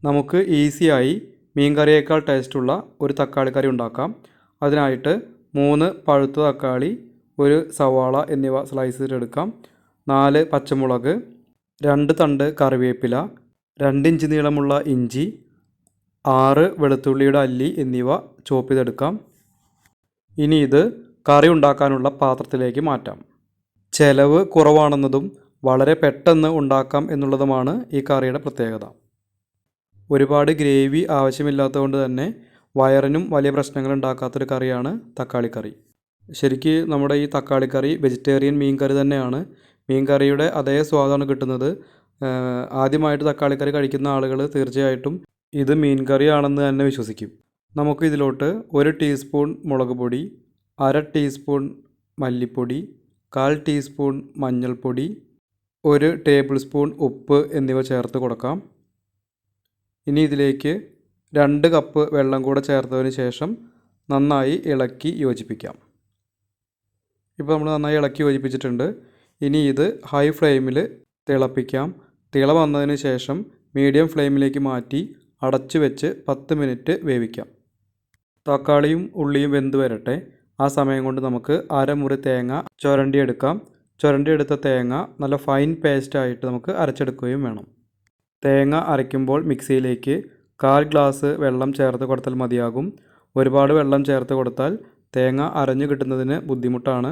നമുക്ക് ഈസിയായി മീൻ കറിയേക്കാൾ ടേസ്റ്റുള്ള ഒരു തക്കാളി കറി ഉണ്ടാക്കാം. അതിനായിട്ട് 3 പഴുത്ത തക്കാളി, 1 സവാള എന്നിവ സ്ലൈസ് ചെയ്തെടുക്കാം. 4 പച്ചമുളക്, 2 തണ്ട് കറിവേപ്പില, 2 ഇഞ്ച് നീളമുള്ള ഇഞ്ചി, 6 വെളുത്തുള്ളിയുടെ അല്ലി എന്നിവ ചോപ്പ് ചെയ്തെടുക്കാം. ഇനി ഇത് കറി ഉണ്ടാക്കാനുള്ള പാത്രത്തിലേക്ക് മാറ്റാം. ചെലവ് കുറവാണെന്നതും വളരെ പെട്ടെന്ന് ഉണ്ടാക്കാം എന്നുള്ളതുമാണ് ഈ കറിയുടെ പ്രത്യേകത. ഒരുപാട് ഗ്രേവി ആവശ്യമില്ലാത്തതുകൊണ്ട് തന്നെ വയറിനും വലിയ പ്രശ്നങ്ങൾ ഉണ്ടാക്കാത്തൊരു കറിയാണ് തക്കാളി കറി. ശരിക്ക് നമ്മുടെ ഈ തക്കാളി കറി വെജിറ്റേറിയൻ മീൻ കറി തന്നെയാണ്. മീൻ കറിയുടെ അതേ സ്വാദാണ് കിട്ടുന്നത്. ആദ്യമായിട്ട് തക്കാളി കറി കഴിക്കുന്ന ആളുകൾ തീർച്ചയായിട്ടും ഇത് മീൻ കറിയാണെന്ന് തന്നെ വിശ്വസിക്കും. നമുക്ക് ഇതിലോട്ട് 1 ടീസ്പൂൺ മുളക് പൊടി, 1/2 ടീസ്പൂൺ മല്ലിപ്പൊടി, 1/4 ടീസ്പൂൺ മഞ്ഞൾപ്പൊടി, 1 ടേബിൾ സ്പൂൺ ഉപ്പ് എന്നിവ ചേർത്ത് കൊടുക്കാം. ഇനി ഇതിലേക്ക് 2 കപ്പ് വെള്ളം കൂടെ ചേർത്തതിന് ശേഷം നന്നായി ഇളക്കി യോജിപ്പിക്കാം. ഇപ്പോൾ നമ്മൾ നന്നായി ഇളക്കി യോജിപ്പിച്ചിട്ടുണ്ട്. ഇനി ഇത് ഹൈ ഫ്ലെയിമിൽ തിളപ്പിക്കാം. തിള വന്നതിന് ശേഷം മീഡിയം ഫ്ലെയിമിലേക്ക് മാറ്റി അടച്ചു വെച്ച് 10 മിനിറ്റ് വേവിക്കാം. തക്കാളിയും ഉള്ളിയും വെന്ത് വരട്ടെ. ആ സമയം കൊണ്ട് നമുക്ക് അരമുറി തേങ്ങ ചുരണ്ടിയെടുക്കാം. ചുരണ്ടിയെടുത്ത തേങ്ങ നല്ല ഫൈൻ പേസ്റ്റായിട്ട് നമുക്ക് അരച്ചെടുക്കുകയും വേണം. തേങ്ങ അരയ്ക്കുമ്പോൾ മിക്സിയിലേക്ക് 1/4 ഗ്ലാസ് വെള്ളം ചേർത്ത് കൊടുത്താൽ മതിയാകും. ഒരുപാട് വെള്ളം ചേർത്ത് കൊടുത്താൽ തേങ്ങ അരഞ്ഞു കിട്ടുന്നതിന് ബുദ്ധിമുട്ടാണ്.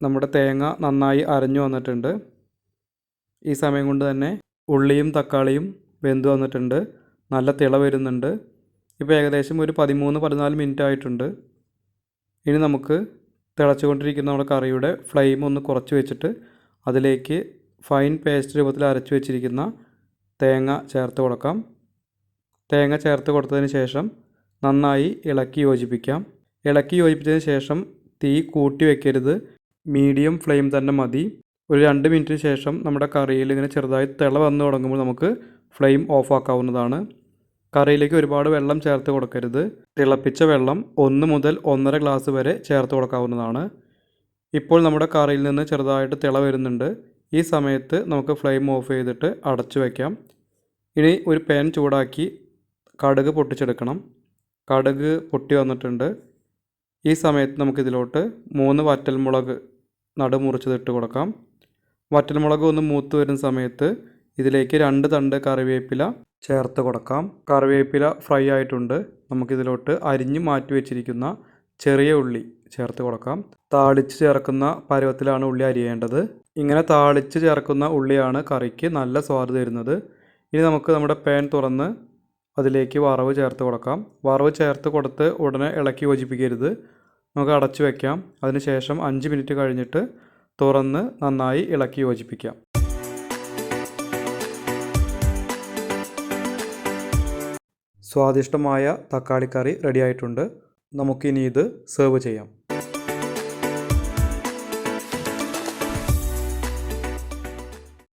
നമ്മുടെ തേങ്ങ നന്നായി അരഞ്ഞു വന്നിട്ടുണ്ട്. ഈ സമയം കൊണ്ട് തന്നെ ഉള്ളിയും തക്കാളിയും വെന്ത് വന്നിട്ടുണ്ട്. നല്ല തിള വരുന്നുണ്ട്. ഇപ്പോൾ ഏകദേശം ഒരു 13-14 മിനിറ്റ് ആയിട്ടുണ്ട്. ഇനി നമുക്ക് തിളച്ചുകൊണ്ടിരിക്കുന്ന നമ്മുടെ കറിയുടെ ഫ്ലെയിം ഒന്ന് കുറച്ച് വെച്ചിട്ട് അതിലേക്ക് ഫൈൻ പേസ്റ്റ് രൂപത്തിൽ അരച്ചു വെച്ചിരിക്കുന്ന തേങ്ങ ചേർത്ത് കൊടുക്കാം. തേങ്ങ ചേർത്ത് കൊടുത്തതിന് ശേഷം നന്നായി ഇളക്കി യോജിപ്പിക്കാം. ഇളക്കി യോജിപ്പിച്ചതിന് ശേഷം തീ കൂട്ടി വയ്ക്കരുത്, മീഡിയം ഫ്ലെയിം തന്നെ മതി. ഒരു 2 മിനിറ്റിന് ശേഷം നമ്മുടെ കറിയിൽ ഇങ്ങനെ ചെറുതായി തിള വന്ന് തുടങ്ങുമ്പോൾ നമുക്ക് ഫ്ലെയിം ഓഫ് ആക്കാവുന്നതാണ്. കറിയിലേക്ക് ഒരുപാട് വെള്ളം ചേർത്ത് കൊടുക്കരുത്. തിളപ്പിച്ച വെള്ളം 1 മുതൽ 1.5 ഗ്ലാസ് വരെ ചേർത്ത് കൊടുക്കാവുന്നതാണ്. ഇപ്പോൾ നമ്മുടെ കറിയിൽ നിന്ന് ചെറുതായിട്ട് തിള വരുന്നുണ്ട്. ഈ സമയത്ത് നമുക്ക് ഫ്ലെയിം ഓഫ് ചെയ്തിട്ട് അടച്ചു വയ്ക്കാം. ഇനി ഒരു പാൻ ചൂടാക്കി കടുക് പൊട്ടിച്ചെടുക്കണം. കടുക് പൊട്ടി വന്നിട്ടുണ്ട്. ഈ സമയത്ത് നമുക്കിതിലോട്ട് 3 വറ്റൽമുളക് നടുമുറിച്ചതിട്ട് കൊടുക്കാം. വറ്റൽമുളക് ഒന്ന് മൂത്ത് വരുന്ന സമയത്ത് ഇതിലേക്ക് 2 തണ്ട് കറിവേപ്പില ചേർത്ത് കൊടുക്കാം. കറിവേപ്പില ഫ്രൈ ആയിട്ടുണ്ട്. നമുക്കിതിലോട്ട് അരിഞ്ഞു മാറ്റി വെച്ചിരിക്കുന്ന ചെറിയ ഉള്ളി ചേർത്ത് കൊടുക്കാം. താളിച്ച് ചേർക്കുന്ന പരുവത്തിലാണ് ഉള്ളി അരിയേണ്ടത്. ഇങ്ങനെ താളിച്ച് ചേർക്കുന്ന ഉള്ളിയാണ് കറിക്ക് നല്ല സ്വാദ് തരുന്നത്. ഇനി നമുക്ക് നമ്മുടെ പാൻ തുറന്ന് അതിലേക്ക് വറവ് ചേർത്ത് കൊടുക്കാം. വറവ് ചേർത്ത് കൊടുത്ത് ഉടനെ ഇളക്കി യോജിപ്പിക്കരുത്. നമുക്ക് അടച്ചു വയ്ക്കാം. അതിനുശേഷം 5 മിനിറ്റ് കഴിഞ്ഞിട്ട് തുറന്ന് നന്നായി ഇളക്കി യോജിപ്പിക്കാം. സ്വാദിഷ്ടമായ തക്കാളി കറി റെഡി ആയിട്ടുണ്ട്. നമുക്കിനി ഇത് സെർവ് ചെയ്യാം.